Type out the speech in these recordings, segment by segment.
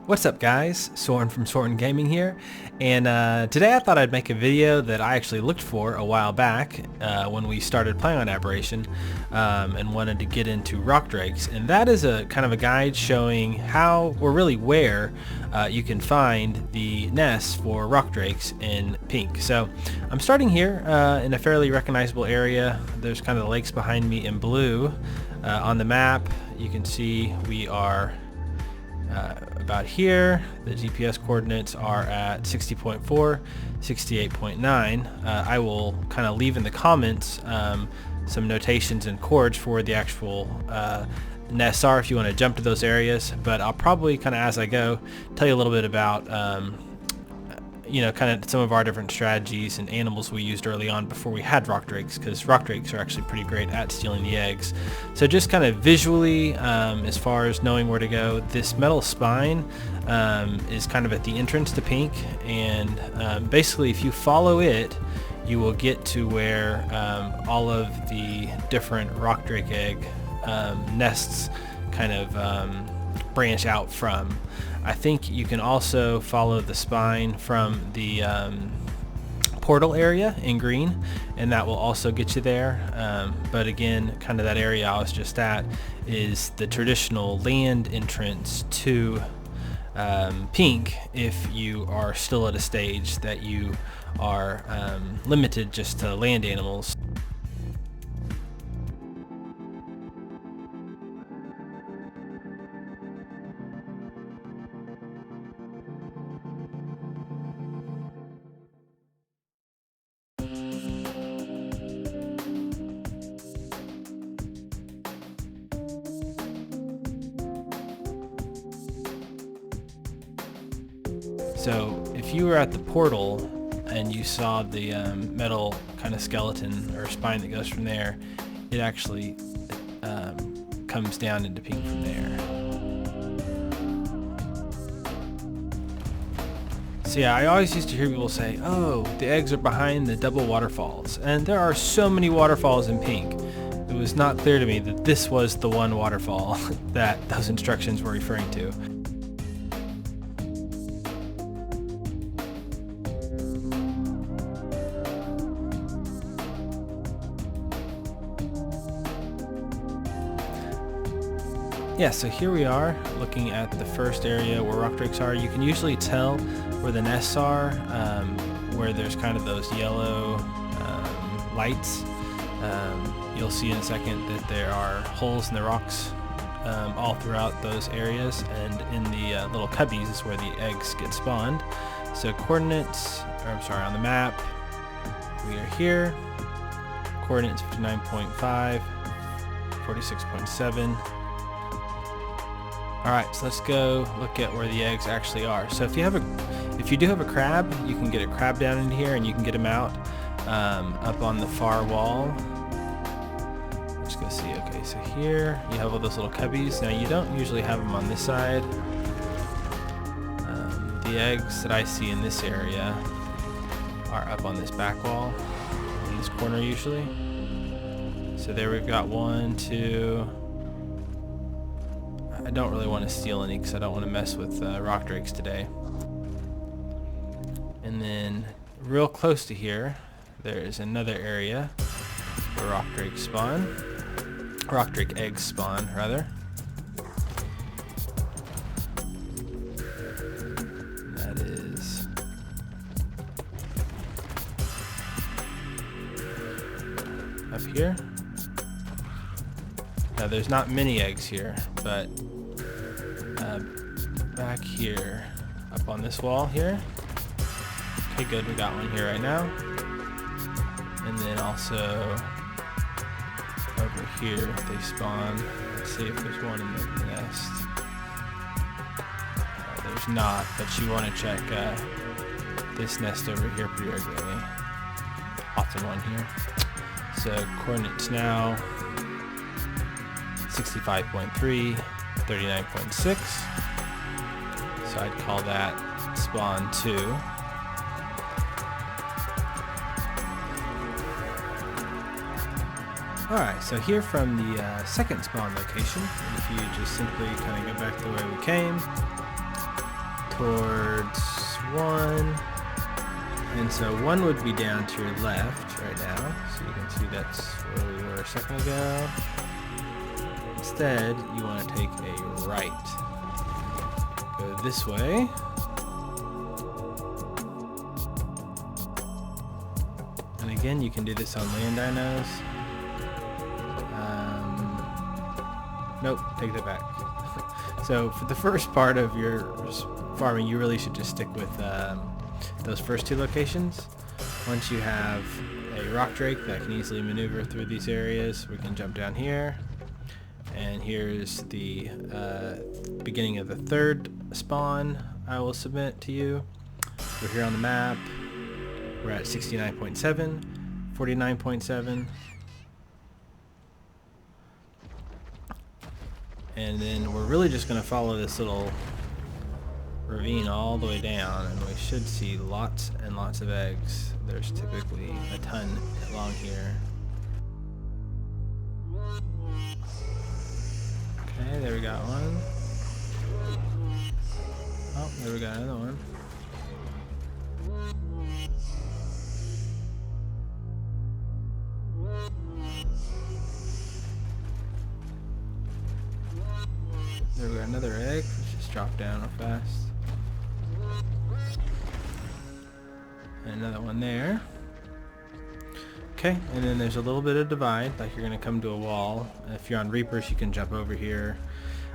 What's up guys, Sorin from Sorin Gaming here, and today I thought I'd make a video that I actually looked for a while back when we started playing on Aberration and wanted to get into rock drakes, and that is a kind of a guide showing how, or really where, you can find the nests for rock drakes in pink. So I'm starting here in a fairly recognizable area. There's kind of the lakes behind me in blue. On the map you can see we are about here. The GPS coordinates are at 60.4, 68.9. I will kind of leave in the comments some notations and coords for where the actual nests are if you want to jump to those areas, but I'll probably kind of as I go tell you a little bit about kind of some of our different strategies and animals we used early on before we had rock drakes, because rock drakes are actually pretty great at stealing the eggs. So just kind of visually, as far as knowing where to go, this metal spine is kind of at the entrance to pink, and basically if you follow it you will get to where all of the different rock drake egg nests kind of branch out from. I think you can also follow the spine from the portal area in green, and that will also get you there. But again, kind of that area I was just at is the traditional land entrance to pink if you are still at a stage that you are limited just to land animals. So if you were at the portal and you saw the metal kind of skeleton or spine that goes from there, it actually comes down into pink from there. So yeah, I always used to hear people say, oh, the eggs are behind the double waterfalls, and there are so many waterfalls in pink. It was not clear to me that this was the one waterfall that those instructions were referring to. Yeah, so here we are looking at the first area where rock drakes are. You can usually tell where the nests are, where there's kind of those yellow lights. You'll see in a second that there are holes in the rocks all throughout those areas, and in the little cubbies is where the eggs get spawned. So coordinates, or I'm sorry, on the map, we are here. Coordinates 59.5, 46.7. Alright, so let's go look at where the eggs actually are. So if you do have a crab, you can get a crab down in here and you can get them out up on the far wall. Let's go see. Okay, so here you have all those little cubbies. Now you don't usually have them on this side. The eggs that I see in this area are up on this back wall, in this corner usually. So there we've got 1, 2. I don't really want to steal any because I don't want to mess with rock drakes today. And then real close to here, there is another area where rock drakes spawn. Rock drake eggs spawn, rather. That is up here. Now there's not many eggs here, but back here, up on this wall here. Okay, good, we got one here right now. And then also over here they spawn. Let's see if there's one in the nest. There's not, but you want to check this nest over here pretty regularly. Often one here. So coordinates now 65.3, 39.6. So I'd call that spawn 2. Alright, so here from the second spawn location, if you just simply kind of go back the way we came, towards 1. And so 1 would be down to your left right now. So you can see that's where we were a second ago. Instead, you want to take a right. Go this way. And again, you can do this on land dinos. Nope, take that back. So for the first part of your farming, you really should just stick with those first 2 locations. Once you have a rock drake that can easily maneuver through these areas, we can jump down here. And here's the beginning of the 3rd spawn I will submit to you. We're here on the map. We're at 69.7, 49.7. And then we're really just going to follow this little ravine all the way down, and we should see lots and lots of eggs. There's typically a ton along here. Okay, there we got one. Oh, there we got another one. There we got another egg. Let's just drop down real fast. And another one there. Okay, and then there's a little bit of divide, like you're going to come to a wall. If you're on Reapers, you can jump over here.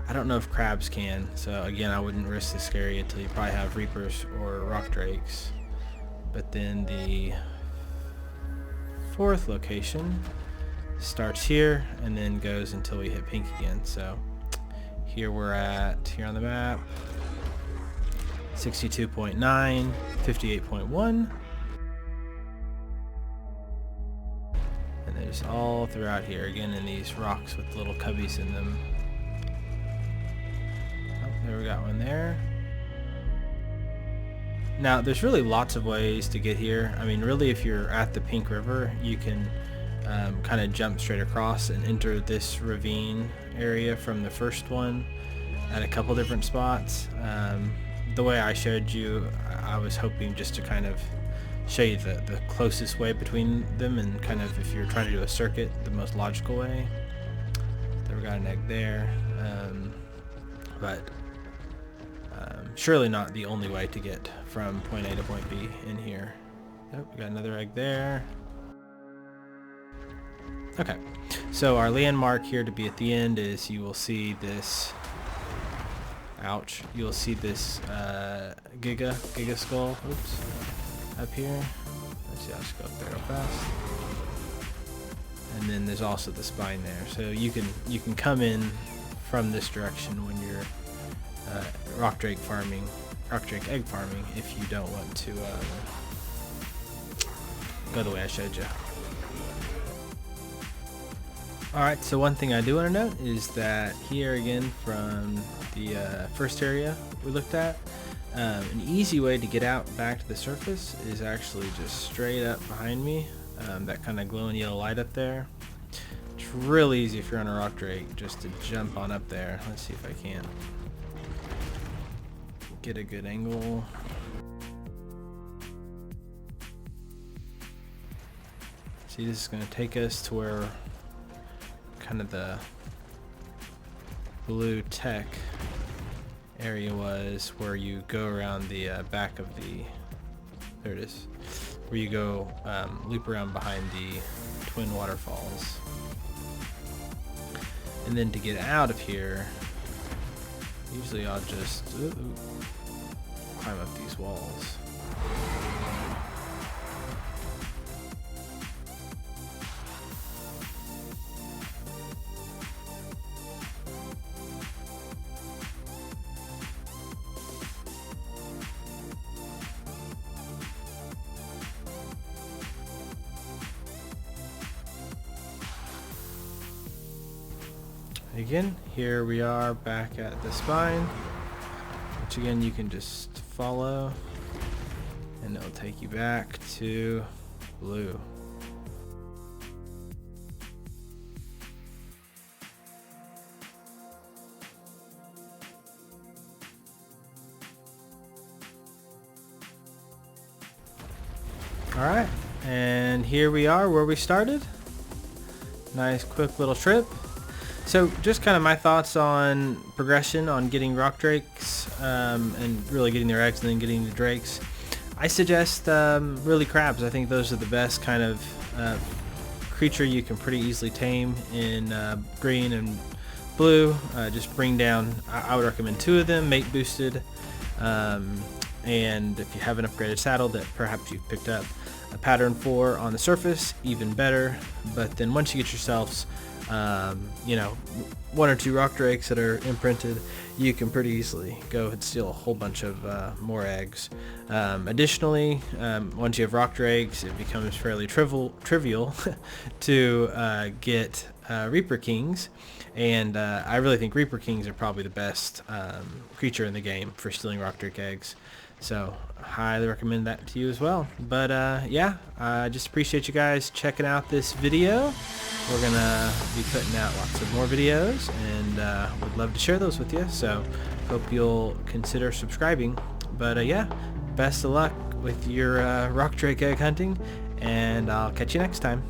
I don't know if crabs can, so again, I wouldn't risk this area until you probably have Reapers or rock drakes. But then the 4th location starts here and then goes until we hit pink again. So here we're at, here on the map, 62.9, 58.1. And there's all throughout here, again in these rocks with little cubbies in them. Oh, there we got one there. Now there's really lots of ways to get here. I mean, really, if you're at the Pink River, you can kind of jump straight across and enter this ravine area from the first one at a couple different spots. The way I showed you, I was hoping just to kind of show you the closest way between them, and kind of, if you're trying to do a circuit, the most logical way. There we got an egg there, but surely not the only way to get from point A to point B in here. Yep, we got another egg there. Okay, so our landmark here to be at the end is, you will see this, ouch, you'll see this Giga skull, oops, up here. Let's see, I'll just go up there real fast. And then there's also the spine there. So you can come in from this direction when you're rock drake egg farming, if you don't want to go the way I showed you. Alright, so one thing I do want to note is that here again from the first area we looked at, an easy way to get out back to the surface is actually just straight up behind me, that kind of glowing yellow light up there. It's real easy if you're on a rock drake just to jump on up there. Let's see if I can get a good angle. See, this is going to take us to where kind of the blue tech area was, where you go around the back of the, there it is, where you go loop around behind the twin waterfalls. And then to get out of here, usually I'll just climb up these walls. Again, here we are back at the spine, which again you can just follow and it'll take you back to blue. Alright, and here we are where we started. Nice quick little trip. So just kind of my thoughts on progression on getting rock drakes, and really getting their eggs and then getting the drakes. I suggest really crabs. I think those are the best kind of creature you can pretty easily tame in green and blue. Just bring down, I would recommend 2 of them, mate boosted, and if you have an upgraded saddle that perhaps you've picked up a pattern for on the surface, even better. But then once you get yourselves 1 or 2 rock drakes that are imprinted, you can pretty easily go and steal a whole bunch of more eggs. Additionally, once you have rock drakes, it becomes fairly trivial to get Reaper Kings, and I really think Reaper Kings are probably the best creature in the game for stealing rock drake eggs. So highly recommend that to you as well. But yeah, I just appreciate you guys checking out this video. We're gonna be putting out lots of more videos, and would love to share those with you. So hope you'll consider subscribing. But yeah, best of luck with your rock drake egg hunting, and I'll catch you next time.